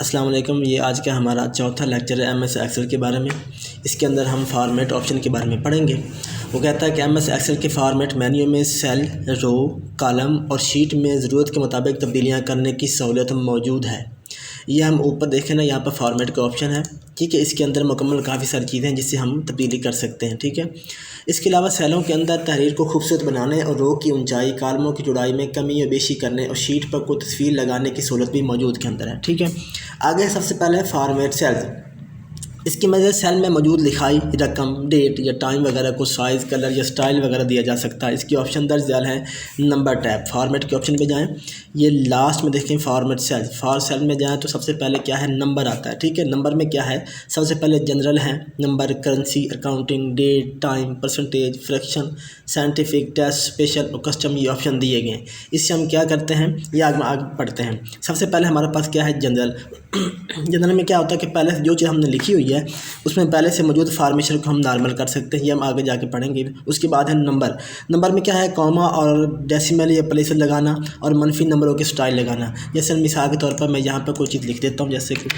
अस्सलाम वालेकुम। ये आज का हमारा चौथा लेक्चर है एमएस एक्सेल के बारे में। इसके अंदर हम फॉर्मेट ऑप्शन के बारे में पढ़ेंगे। वो कहता है कि एमएस एक्सेल के फॉर्मेट मेन्यू में सेल, रो, कॉलम और शीट में ज़रूरत के मुताबिक तब्दीलियाँ करने की सहूलियत मौजूद है। ये हम ऊपर देखें ना, यहाँ पर फॉर्मेट का ऑप्शन है। ठीक है, इसके अंदर मुकम्मल काफ़ी सारी चीज़ें हैं जिससे हम तब्दीली कर सकते हैं। ठीक है, इसके अलावा सेलों के अंदर तहरीर को खूबसूरत बनाने और रो की ऊंचाई, कॉलमों की चौड़ाई में कमी और बेशी करने और शीट पर कोई तस्वीर लगाने की सहूलत भी मौजूद के अंदर है। ठीक है, आगे सबसे पहले फॉर्मेट सेल्स। इसकी मदद सेल में मौजूद लिखाई, रकम, डेट या टाइम वगैरह को साइज़, कलर या स्टाइल वगैरह दिया जा सकता है। इसकी ऑप्शन दर्ज झैल है। नंबर टैब, फॉर्मेट के ऑप्शन पे जाएं। ये लास्ट में देखें फॉर्मेट सेल। सेल में जाएं तो सबसे पहले क्या है, नंबर आता है। ठीक है, नंबर में क्या है, सबसे पहले जनरल है number, currency, accounting, date, time, percentage, fraction, scientific, text, special और कस्टम, ये ऑप्शन दिए गए हैं। इससे हम क्या करते हैं, ये आगे पढ़ते हैं। सबसे पहले हमारे पास क्या है, जनरल। जनरल में क्या होता है कि पहले जो चीज़ हमने लिखी हुई है उसमें पहले से मौजूद फार्मेशन को हम नॉर्मल कर सकते हैं। ये हम आगे जाके पढ़ेंगे। उसके बाद है नंबर। नंबर में क्या है, कॉमा और डेसिमल या प्लेसेस लगाना और मनफी नंबरों के स्टाइल लगाना। जैसे मिसाल के तौर पर मैं यहाँ पर कोई चीज़ लिख देता हूँ, जैसे कि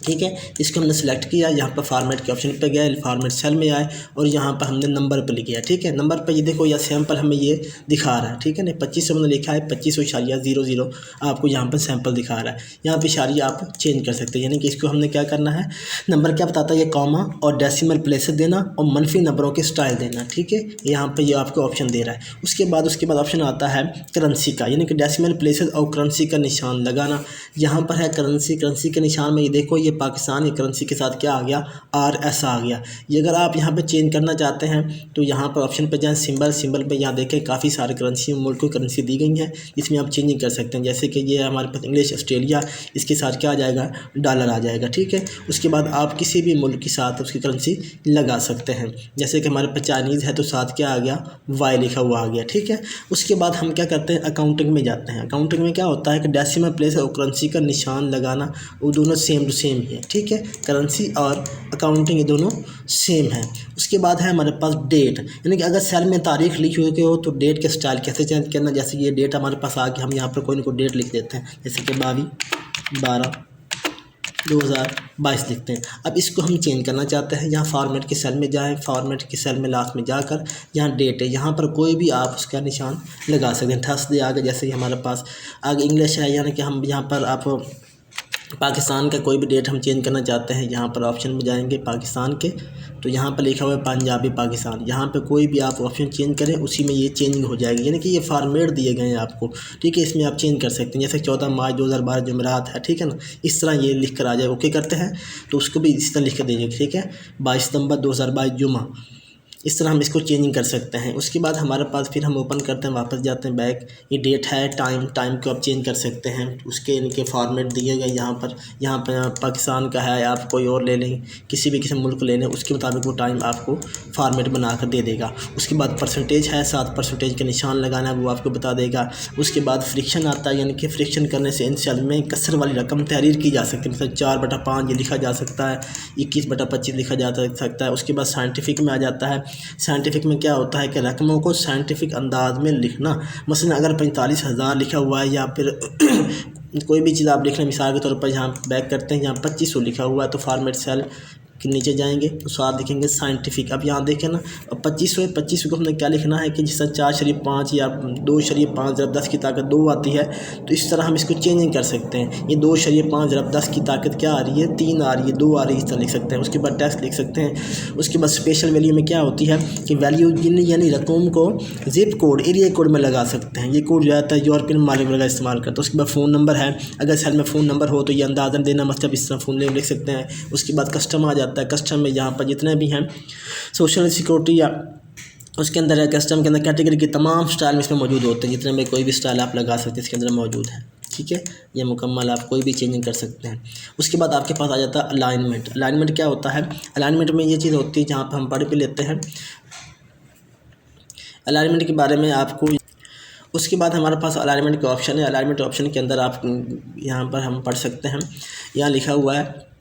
ठीक है, इसको हमने सेलेक्ट किया, यहाँ पर फॉर्मेट के ऑप्शन पे गए, फॉर्मेट सेल में आए और यहाँ पर हमने नंबर पर लिख दिया। ठीक है, नंबर पर ये देखो, यह सैंपल हमें ये दिखा रहा है। ठीक है ना, 25 हमने लिखा है, 25.00 आपको यहाँ पर सैंपल दिखा रहा है। यहाँ पर इशारिया आप चेंज कर सकते हैं, यानी कि इसको हमने क्या करना है, नंबर क्या बताता है, ये कॉमा और डेसिमल प्लेसेस देना और मनफी नंबरों के स्टाइल देना। ठीक है, यहाँ पर ये आपको ऑप्शन दे रहा है। उसके बाद ऑप्शन आता है करेंसी का, यानी कि डेसिमल प्लेसेस और करेंसी का निशान लगाना। यहाँ पर है करेंसी के निशान में ये देखो, ये पाकिस्तान की करेंसी के साथ क्या आ गया, RS आ गया। ये अगर आप यहाँ पे चेंज करना चाहते हैं तो यहाँ पर ऑप्शन पे जाएं, सिंबल पे यहाँ देखें काफ़ी सारे करेंसी, मुल्क की करेंसी दी गई हैं जिसमें आप चेंजिंग कर सकते हैं। जैसे कि ये हमारे पास इंग्लिश ऑस्ट्रेलिया, इसके साथ क्या आ जाएगा, डॉलर आ जाएगा। ठीक है, उसके बाद आप किसी भी मुल्क के साथ उसकी करेंसी लगा सकते हैं। जैसे कि हमारे पास चाइनीज़ है तो साथ क्या आ गया, Y लिखा हुआ आ गया। ठीक है, उसके बाद हम क्या करते हैं, अकाउंटिंग में जाते हैं। अकाउंटिंग में क्या होता है कि डेसिमल प्लेस और करेंसी का निशान लगाना, वो दोनों सेम टू सेम है। ठीक है, करेंसी और अकाउंटिंग ये दोनों सेम है। उसके बाद है हमारे पास डेट, यानी कि अगर सेल में तारीख लिखी हुई हो तो डेट के स्टाइल कैसे चेंज करना। जैसे ये डेट हमारे पास आ गया, हम यहाँ पर कोई ना कोई डेट लिख देते हैं, जैसे कि 22/12/2022 लिखते हैं। अब इसको हम चेंज करना चाहते हैं, यहाँ फॉर्मेट के सेल में जाएं, फॉर्मेट के सेल में लास्ट में जाकर यहाँ डेट है, यहाँ पर कोई भी आप उसका निशान लगा सकते हैं। थर्सडे आगे, जैसे हमारे पास आगे इंग्लिश है, यानी कि हम यहाँ पर आप पाकिस्तान का कोई भी डेट हम चेंज करना चाहते हैं, यहाँ पर ऑप्शन में जाएंगे पाकिस्तान के, तो यहाँ पर लिखा हुआ है पंजाबी पाकिस्तान। यहाँ पे कोई भी आप ऑप्शन चेंज करें उसी में ये चेंजिंग हो जाएगी, यानी कि ये फॉर्मेट दिए गए हैं आपको। ठीक है, इसमें आप चेंज कर सकते हैं। जैसे 14 मार्च 2012 जुमेरात है, ठीक है ना, इस तरह ये लिख कर आ जाए। ओके करते हैं तो उसको भी इस तरह लिख कर दीजिए। ठीक है, 22 सितंबर 2022 जुमा, इस तरह हम इसको चेंजिंग कर सकते हैं। उसके बाद हमारे पास फिर हम ओपन करते हैं, वापस जाते हैं बैक। ये डेट है, टाइम को आप चेंज कर सकते हैं, उसके इनके फॉर्मेट दिए गए यहाँ पर पाकिस्तान का है, आप कोई और ले लें, किसी मुल्क ले लें, उसके मुताबिक वो टाइम आपको फॉर्मेट बना कर दे देगा। उसके बाद परसेंटेज है, 7% के निशान लगाना है, वो आपको बता देगा। उसके बाद फ्रिक्शन आता है, यानी कि फ्रिक्शन करने से इन सेल में कसर वाली रकम तहरीर की जा सकती है। मतलब 4/5 ये लिखा जा सकता है, 21/25 लिखा जा सकता है। उसके बाद साइंटिफिक में आ जाता है। साइंटिफिक में क्या होता है कि रकमों को साइंटिफिक अंदाज में लिखना। मसलन अगर 45,000 लिखा हुआ है या फिर कोई भी चीज़ आप लिख रहे हैं, मिसाल के तौर पर यहाँ बैक करते हैं, यहाँ 2500 लिखा हुआ है तो फॉर्मेट सेल के नीचे जाएंगे तो साथ लिखेंगे साइंटिफिक। अब यहाँ देखें ना, अब 2500 को हमने क्या लिखना है कि जिस तरह 4/5 या 2/5 ज़रब 10 की ताकत 2 आती है, तो इस तरह हम इसको चेंजिंग कर सकते हैं। ये 2/5 ज़रब 10 की ताकत क्या आ रही है, 3 आ रही है, 2 आ रही है, इस तरह लिख सकते हैं। उसके बाद टेक्स्ट लिख सकते हैं। उसके बाद स्पेशल वैल्यू में क्या होती है कि वैल्यू यानी रकम को जिप कोड, एरिया कोड में लगा सकते हैं। ये कोड ज़्यादातर यूरोपियन मालिक वगैरह इस्तेमाल करते हैं। उसके बाद फ़ोन नंबर है, अगर सेल में फ़ोन नंबर हो तो ये अंदाज़न देना, मतलब इस तरह फ़ोन नेम लिख सकते हैं। उसके बाद कस्टम आ जाता है। कस्टम में यहाँ पर जितने भी हैं सोशल सिक्योरिटी या उसके अंदर है, कस्टम के अंदर कैटेगरी के तमाम स्टाइल इसमें मौजूद होते हैं, जितने में कोई भी स्टाइल आप लगा सकते हैं इसके अंदर मौजूद है। ठीक है, ये मुकम्मल आप कोई भी चेंजिंग कर सकते हैं। उसके बाद आपके पास आ जाता है अलाइनमेंट। अलाइनमेंट क्या होता है, अलाइनमेंट में ये चीज़ होती है जहाँ पर हम पढ़ भी लेते हैं अलाइनमेंट के बारे में आपको। उसके बाद हमारे पास अलाइनमेंट का ऑप्शन है। अलाइनमेंट ऑप्शन के अंदर आप यहाँ पर हम पढ़ सकते हैं, यहाँ लिखा हुआ है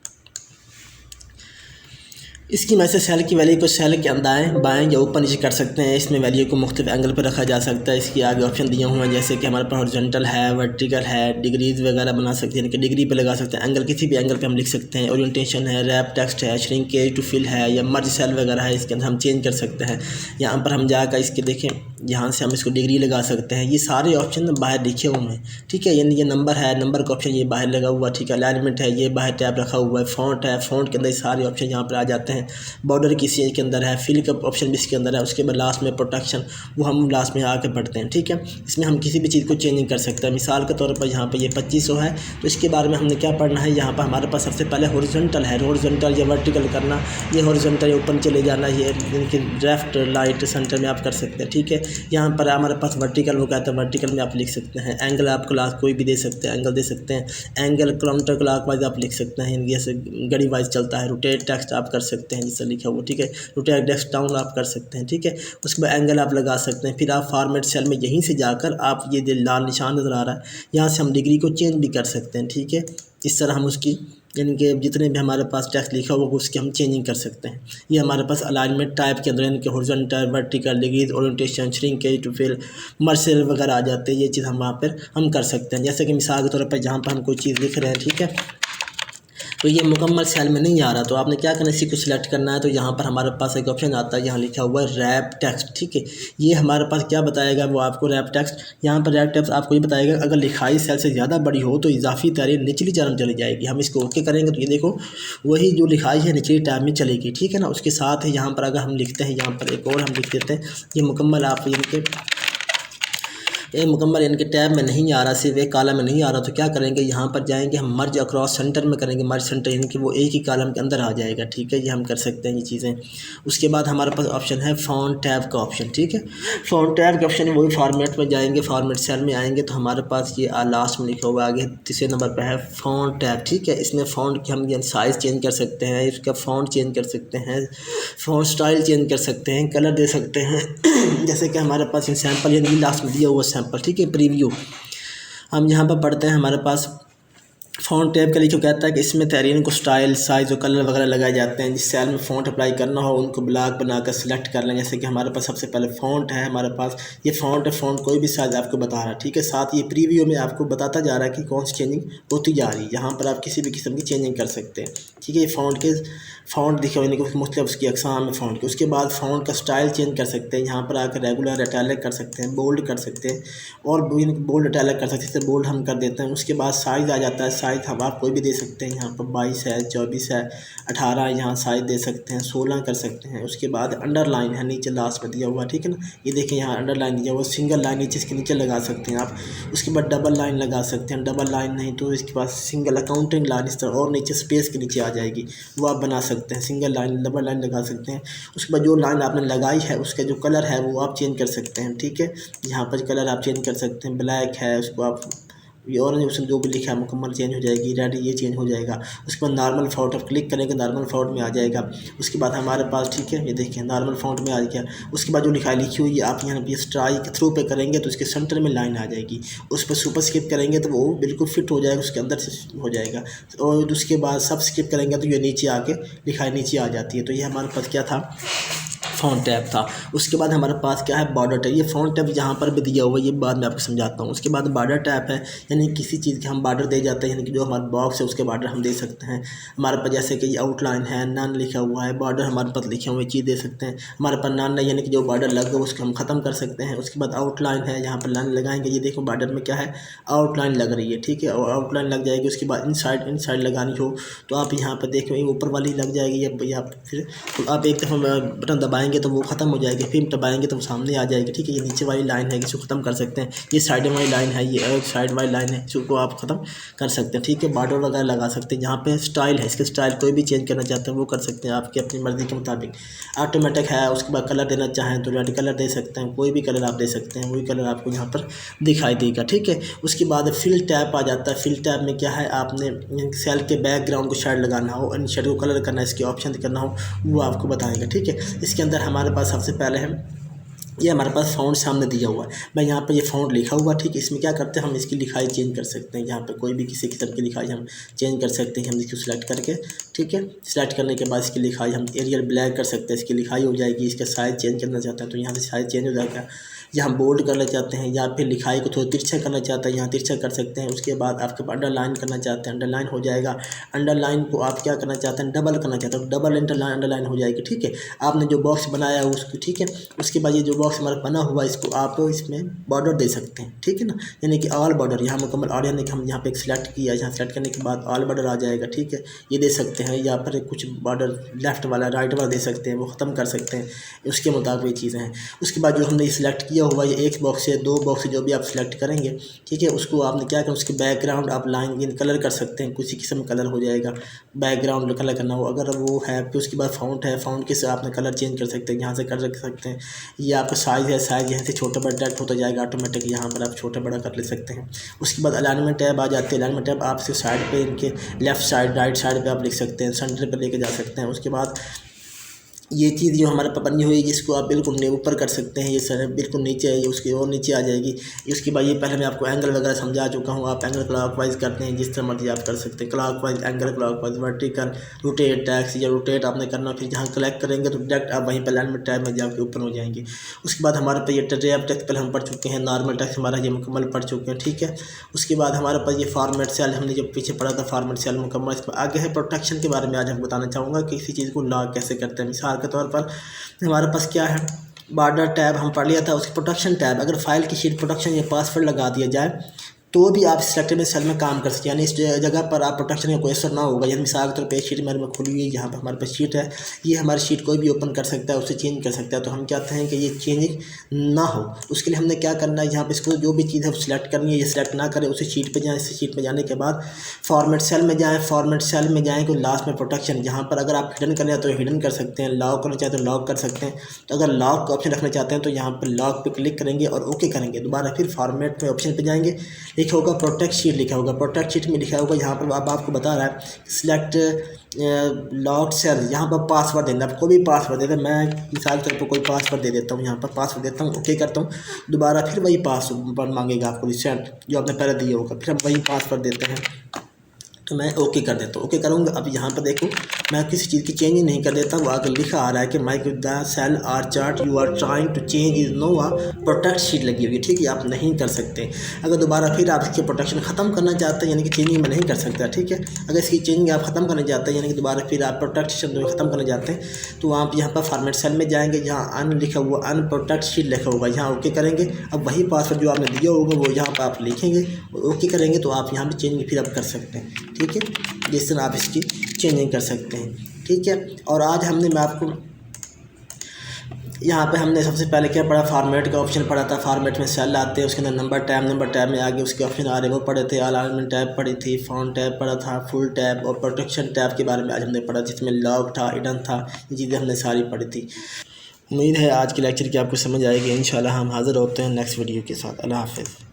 इसकी वजह से सेल की वैल्यू को सेल के दाएं बाएं या ऊपर नीचे कर सकते हैं। इसमें वैल्यू को मुख्तलिफ एंगल पर रखा जा सकता है। इसके आगे ऑप्शन दिए हुए हैं, जैसे कि हमारे पास हॉरिजॉन्टल है, वर्टिकल है, डिग्रीज वगैरह बना सकते हैं, यानी कि डिग्री पे लगा सकते हैं एंगल, किसी भी एंगल पे हम लिख सकते हैं। ओरिएंटेशन है, रैप टेक्स्ट है, श्रिंकेज टू फिल है, या मर्ज सेल वगैरह है, इसके अंदर हम चेंज कर सकते हैं। यहाँ पर हम जाकर इसके देखें, यहाँ से हम इसको डिग्री लगा सकते हैं। ये सारे ऑप्शन बाहर लिखे हुए हैं, ठीक है। यानी ये नंबर है, नंबर का ऑप्शन ये बाहर लगा हुआ, ठीक है। अलाइनमेंट है, ये बाहर टैब रखा हुआ है। फ़ॉन्ट है, फ़ॉन्ट के अंदर सारे ऑप्शन यहाँ पर आ जाते हैं। बॉर्डर किसी के अंदर है, फिल का ऑप्शन भी इसके अंदर है। उसके बाद लास्ट में प्रोटेक्शन, वो हम लास्ट में आके पढ़ते हैं, ठीक है। इसमें हम किसी भी चीज़ को चेंजिंग कर सकते हैं। मिसाल के तौर पर यहाँ पर ये 2500 है, तो इसके बारे में हमने क्या पढ़ना है। यहाँ पर हमारे पास सबसे पहले हॉरिजॉन्टल है, हॉरिजॉन्टल या वर्टिकल करना, ये हॉरिजॉन्टल या ऊपर चले जाना, ये इनके लेफ्ट राइट सेंटर में आप कर सकते हैं, ठीक है। यहाँ पर हमारे पास वर्टिकल वो कहता है, वर्टिकल में आप लिख सकते हैं। एंगल आप क्लास कोई भी दे सकते हैं, एंगल दे सकते हैं। एंगल काउंटर क्लॉक वाइज आप लिख सकते हैं, जैसे घड़ी वाइज चलता है। रोटेट टेक्स्ट आप कर सकते हैं, जैसे लिखा हुआ, ठीक है। रोटेट टेक्स्ट डाउन आप कर सकते हैं, ठीक है। उसके बाद एंगल आप लगा सकते हैं। फिर आप फॉर्मेट सेल में यहीं से जाकर आप ये जो लाल निशान नज़र आ रहा है, यहाँ से हम डिग्री को चेंज भी कर सकते हैं, ठीक है। इस तरह हम उसकी यानी कि जितने भी हमारे पास टेक्स्ट लिखा हुआ उसकी हम चेंजिंग कर सकते हैं। ये हमारे पास अलाइनमेंट टाइप के अंदर यानी कि horizontal, vertical, degrees, orientation, shrinkage to fill, merge वगैरह आ जाते हैं। ये चीज़ हम वहाँ पर हम कर सकते हैं। जैसे कि मिसाल के तौर पर जहाँ पर हम कोई चीज़ लिख रहे हैं, ठीक है, तो ये मुकम्मल सेल में नहीं आ रहा, तो आपने क्या करना है, इसी को सिलेक्ट करना है। तो यहाँ पर हमारे पास एक ऑप्शन आता है, यहाँ लिखा हुआ है रैप टेक्स्ट, ठीक है। ये हमारे पास क्या बताएगा, वो आपको रैप टेक्स्ट, यहाँ पर रैप टेक्स्ट आपको ये बताएगा अगर लिखाई सेल से ज़्यादा बड़ी हो तो इजाफी तहरीर निचली टैब चली जाएगी। हम इसको ओके करेंगे तो ये देखो वही जो लिखाई है निचली टैब में चलेगी, ठीक है ना। उसके साथ ही यहाँ पर अगर हम लिखते हैं, यहाँ पर एक और हम लिख देते हैं, ये मुकम्मल आप ये मुकम्मल यानी कि टैब में नहीं आ रहा, सिर्फ एक कॉलम में नहीं आ रहा, तो क्या करेंगे, यहाँ पर जाएंगे हम मर्ज अक्रॉस सेंटर में करेंगे। मर्ज सेंटर यानी कि वो एक ही कॉलम के अंदर आ जाएगा, ठीक है। ये हम कर सकते हैं ये चीज़ें। उसके बाद हमारे पास ऑप्शन है फ़ॉन्ट टैब का ऑप्शन, ठीक है। फ़ॉन्ट टैब का ऑप्शन वही फॉर्मेट में जाएंगे, फॉर्मेट सेल में आएंगे तो हमारे पास ये लास्ट में लिखा हुआ आगे तीसरे नंबर पर है फ़ॉन्ट टैब, ठीक है। इसमें फ़ॉन्ट की हम साइज़ चेंज कर सकते हैं, इसका फ़ॉन्ट चेंज कर सकते हैं, फ़ॉन्ट स्टाइल चेंज कर सकते हैं, कलर दे सकते हैं। जैसे कि हमारे पास सैम्पल यानी लास्ट में दिया हुआ सैम्पल, ठीक है, प्रीव्यू हम यहाँ पर पढ़ते हैं। हमारे पास फ़ॉन्ट टैब का लिखो कहता है कि इसमें तहरीर को स्टाइल, साइज़ और कलर वगैरह लगाए जाते हैं। जिस सेल में फ़ॉन्ट अप्लाई करना हो उनको ब्लॉक बनाकर सिलेक्ट कर लें। जैसे कि हमारे पास सबसे पहले फ़ॉन्ट है, हमारे पास ये फ़ॉन्ट है, फ़ॉन्ट कोई भी साइज़ आपको बता रहा है, ठीक है। साथ ये प्रीव्यू में आपको बताता जा रहा है कि कौन सी चेंजिंग होती जा रही है। यहाँ पर आप किसी भी किस्म की चेंजिंग कर सकते हैं, ठीक है। ये फ़ॉन्ट दिखे हुए कि मुख्तलिफ उसकी अक़साम है फ़ॉन्ट की। उसके बाद फ़ॉन्ट का स्टाइल चेंज कर सकते हैं। यहाँ पर आकर रेगुलर, इटैलिक कर सकते हैं, बोल्ड कर सकते हैं, और बोल्ड इटैलिक कर सकते हैं। जैसे बोल्ड हम कर देते हैं। उसके बाद साइज़ आ जाता है, साइज़ हम आप कोई भी दे सकते हैं। यहाँ पर 22 है, 24 है, 18 यहाँ साइज़ दे सकते हैं, 16 कर सकते हैं। उसके बाद अंडरलाइन है नीचे लास्ट में दिया हुआ, ठीक है ना। ये देखें यहाँ अंडरलाइन दिया हुआ, सिंगल लाइन नीचे इसके नीचे लगा सकते हैं आप। उसके बाद डबल लाइन लगा सकते हैं, डबल लाइन नहीं तो इसके पास सिंगल अकाउंटिंग लाइन इस तरह और नीचे स्पेस के नीचे आ जाएगी, वो आप बना सकते हैं। सिंगल लाइन, डबल लाइन लगा सकते हैं। उसके बाद जो लाइन आपने लगाई है उसका जो कलर है वो आप चेंज कर सकते हैं, ठीक है। यहाँ पर कलर आप चेंज कर सकते हैं, ब्लैक है उसको आप ये ऑरेंज ऑप्शन जो भी लिखा है मुकम्मल चेंज हो जाएगी, रेड ये चेंज हो जाएगा। उसके बाद नॉर्मल फ़ॉन्ट आप क्लिक करेंगे, नॉर्मल फ़ॉन्ट में आ जाएगा। उसके बाद हमारे पास, ठीक है, ये देखिए नॉर्मल फ़ॉन्ट में आ गया। उसके बाद जो लिखाई लिखी हुई है आप यहाँ पे स्ट्राइक के थ्रू पे करेंगे तो उसके सेंटर में लाइन आ जाएगी। उस पर सुपर स्किप करेंगे तो वो बिल्कुल फिट हो जाएगा, उसके अंदर से हो जाएगा। और उसके बाद सब स्किप करेंगे तो ये नीचे आके लिखाई नीचे आ जाती है। तो ये हमारे पास क्या था, फ़ॉन्ट टैब था। उसके बाद हमारे पास क्या है, बॉर्डर टैब। ये फ़ॉन्ट टैब यहाँ पर भी दिया हुआ है, ये बाद में आपको समझाता हूँ। उसके बाद बॉर्डर टैब है, यानी किसी चीज़ के हम बॉर्डर दे जाते हैं, यानी कि जो हमारा बॉक्स है उसके बॉर्डर हम दे सकते हैं। हमारे पास जैसे कि ये आउटलाइन है, नन लिखा हुआ है, बॉर्डर हमारे पास लिखे हुए चीज़ दे सकते हैं। हमारे पास नन है यानी कि जो बॉर्डर लग गया उसको हम ख़त्म कर सकते हैं। उसके बाद आउटलाइन है, यहाँ पर लाइन लगाएंगे, ये देखो बॉर्डर में क्या है, आउटलाइन लग रही है, ठीक है, और आउटलाइन लग जाएगी। उसके बाद इनसाइड लगानी हो तो आप यहाँ पर देखो ऊपर वाली लग जाएगी, या फिर तो आप एक दफ़ा बटन दबाएंगे तो वो ख़त्म हो जाएगी, फिर दबाएंगे तो सामने आ जाएगी, ठीक है। ये नीचे वाली लाइन है, इसको ख़त्म कर सकते हैं। ये साइड वाली लाइन है, ये साइड वाली लाइन है, इसको आप ख़त्म कर सकते हैं, ठीक है। बॉर्डर वगैरह लगा सकते हैं। यहाँ पे स्टाइल है, इसके स्टाइल कोई भी चेंज करना चाहते हैं वो कर सकते हैं आपकी अपनी मर्ज़ी के मुताबिक। ऑटोमेटिक है। उसके बाद कलर देना चाहें तो रेड कलर दे सकते हैं, कोई भी कलर आप दे सकते हैं, वही कलर आपको यहाँ पर दिखाई देगा, ठीक है। उसके बाद फिल टैब आ जाता है। फिल टैब में क्या है, आपने सेल के बैकग्राउंड को शेड लगाना हो, इन शेड को कलर करना है, इसके ऑप्शन करना हो, वो आपको बताएंगे, ठीक है। इसके अंदर हमारे पास सबसे पहले है ये हमारे पास फ़ॉन्ट सामने दिया हुआ है। मैं यहाँ पर ये फ़ॉन्ट लिखा हुआ, ठीक है। इसमें क्या करते हैं हम इसकी लिखाई चेंज कर सकते हैं। यहाँ पे कोई भी किसी किस्म की लिखाई हम चेंज कर सकते हैं। हम इसको सिलेक्ट करके, ठीक है, सिलेक्ट करने के बाद इसकी लिखाई हम एरियल ब्लैक कर सकते हैं, इसकी लिखाई हो जाएगी। इसका साइज़ चेंज करना चाहते हैं तो यहाँ से साइज़ चेंज हो जाएगा। या हम बोल्ड करना चाहते हैं या फिर लिखाई को थोड़ा तिरछा करना चाहते हैं, यहाँ तिरछा कर सकते हैं। उसके बाद आपके अंडरलाइन करना चाहते हैं, अंडरलाइन हो जाएगा। अंडरलाइन को आप क्या करना चाहते हैं, डबल करना चाहते हैं, डबल अंडरलाइन हो जाएगी, ठीक है। आपने जो बॉक्स बनाया है उसको, ठीक है, उसके बाद ये जो बॉक्स हमारा बना हुआ है इसको आप इसमें बॉर्डर दे सकते हैं, ठीक है ना, यानी कि ऑल बॉर्डर यहाँ मुकम्मल ऑल, यानी कि हम यहाँ पे एक सिलेक्ट किया, यहाँ सेलेक्ट करने के बाद ऑल बॉर्डर आ जाएगा, ठीक है। ये दे सकते हैं या फिर कुछ बॉर्डर लेफ्ट वाला राइट वाला दे सकते हैं, वो ख़त्म कर सकते हैं, उसके मुताबिक ये चीज़ें हैं। उसके बाद जो हमने सिलेक्ट किया हुआ ये एक बॉक्स है, दो बॉक्स है, जो भी आप सिलेक्ट करेंगे, ठीक है, उसको आपने क्या करना, उसके बैकग्राउंड आप लाइन इन कलर कर सकते हैं, किसी किस्म कलर हो जाएगा, बैकग्राउंड कलर करना हो अगर वो है। फिर उसके बाद फ़ॉन्ट है, फ़ॉन्ट के से आपने कलर चेंज कर सकते हैं, यहाँ से कर सकते हैं। ये आपका साइज़ है, साइज़ यहाँ से छोटा बड़ा डायरेक्ट होता जाएगा ऑटोमेटिक, यहाँ पर आप छोटा बड़ा कर ले सकते हैं। उसके बाद अलाइनमेंट टैब आ जाती है। अलाइनमेंट टैब आप सिर्फ साइड पे इनके लेफ़्ट साइड राइट साइड पे आप लिख सकते हैं, सेंटर पे लेके जा सकते हैं। उसके बाद ये चीज़ जो हमारे पास बनी हुई है जिसको आप बिल्कुल ऊपर कर सकते हैं, ये सर बिल्कुल नीचे है, ये उसके और नीचे आ जाएगी। उसके बाद ये पहले मैं आपको एंगल वगैरह समझा चुका हूँ। आप एंगल क्लॉकवाइज करते हैं, जिस तरह मर्जी आप कर सकते हैं, clockwise angle, clockwise vertical, rotate tax या रोटेट आपने करना। फिर जहाँ कलेक्ट करेंगे तो डायरेक्ट आप वहीं पर अलाइनमेंट टैब में जाके ओपन हो जाएंगे। उसके बाद हमारे पास ये टैब टेक्स्ट पहले हम पढ़ चुके हैं, नॉर्मल टेक्स्ट हमारा ये मुकम्मल पढ़ चुके हैं, ठीक है। उसके बाद हमारे पास ये फॉर्मेट सेल हमने जो पीछे पढ़ा था, फॉर्मेट सेल मुकम्मल। इसमें आगे है प्रोटेक्शन के बारे में आज हम बताना चाहूँगा कि किसी चीज़ को लॉक कैसे करते हैं। मिसाल के तौर पर हमारे पास क्या है, बॉर्डर टैब हम पढ़ लिया था, उसकी प्रोटेक्शन टैब, अगर फाइल की शीट प्रोटेक्शन या पासवर्ड लगा दिया जाए तो भी आप सिलेक्टेड में सेल में काम कर सकते हैं, यानी इस जगह पर आप प्रोटेक्शन का कोई असर ना होगा। यानी मिसाल के तौर पर शीट मेरे में खुली हुई है, यहाँ पर हमारे पास शीट है, ये हमारी शीट कोई भी ओपन कर सकता है, उसे चेंज कर सकता है। तो हम चाहते हैं कि ये चेंजिंग ना हो, उसके लिए हमने क्या करना है, यहाँ पर इसको जो भी चीज़ है सिलेक्ट करनी है, ये सिलेक्ट ना करें, उसे शीट पर जाएँ। इस शीट में जाने के बाद फॉर्मेट सेल में जाएँ, फॉर्मेट सेल में जाएँ तो लास्ट में प्रोटेक्शन, जहाँ पर अगर आप हिडन करना है तो हिडन कर सकते हैं, लॉक करना चाहते हैं तो लॉक कर सकते हैं। तो अगर लॉक का ऑप्शन रखना चाहते हैं तो यहाँ पर लॉक पे क्लिक करेंगे और ओके करेंगे। दोबारा फिर फॉर्मेट में ऑप्शन पे जाएंगे, लिखा होगा प्रोटेक्ट शीट, लिखा होगा प्रोटेक्ट शीट में लिखा होगा, यहाँ पर अब आपको बता रहा है सिलेक्ट लॉक सेल, यहाँ पर पासवर्ड देना, आप कोई भी पासवर्ड देते हैं। मैं मिसाल के तौर पर कोई पासवर्ड दे देता हूँ, यहाँ पर पासवर्ड देता हूँ, ओके करता हूँ। दोबारा फिर वही पासवर्ड मांगेगा आपको रिसेंट जो आपने पहले दिया होगा, फिर हम वही पासवर्ड देते हैं। तो मैं ओके कर देता हूँ, ओके करूँगा। अब यहाँ पर देखो मैं किसी चीज़ की चेंज नहीं कर देता, वो आगे लिखा आ रहा है कि माइक the cell or chart you are trying to change is no protect sheet लगी हुई है, ठीक है, आप नहीं कर सकते। अगर दोबारा फिर आप इसकी प्रोटेक्शन ख़त्म करना चाहते हैं, यानी कि चेंजिंग में नहीं कर सकता, ठीक है। अगर इसकी चेंजिंग आप ख़त्म करना चाहते हैं, यानी कि दोबारा फिर आप प्रोटेक्शन ख़त्म करना चाहते हैं, तो आप यहाँ पर फॉर्मेट सेल में जाएंगे, जहाँ अन लिखा हुआ अनप्रोटेक्ट शीट लिखा होगा, यहाँ ओके करेंगे। अब वही पासवर्ड जो आपने दिया होगा वो यहाँ पर आप लिखेंगे, ओके करेंगे तो आप यहाँ पर चेंजिंग फिर आप कर सकते हैं, ठीक है। जिस तरह आप इसकी चेंजिंग कर सकते हैं, ठीक है। और आज मैं आपको यहाँ पे हमने सबसे पहले क्या पढ़ा, फॉर्मेट का ऑप्शन पढ़ा था। फॉर्मेट में सेल आते हैं, उसके अंदर नंबर टैब में आगे उसके ऑप्शन आ रहे हैं वो पढ़े थे। अलाइनमेंट टैब पढ़ी थी, फॉन्ट टैब पढ़ा था, फुल टैब और प्रोटेक्शन टैब के बारे में आज हमने पढ़ा, जिसमें लॉक था, हिडन था, ये चीज़ें हमने सारी पढ़ी थी। उम्मीद है आज के लेक्चर की आपको समझ आएगी। इंशाल्लाह हम हाज़िर होते हैं नेक्स्ट वीडियो के साथ। अल्लाह हाफ़िज़।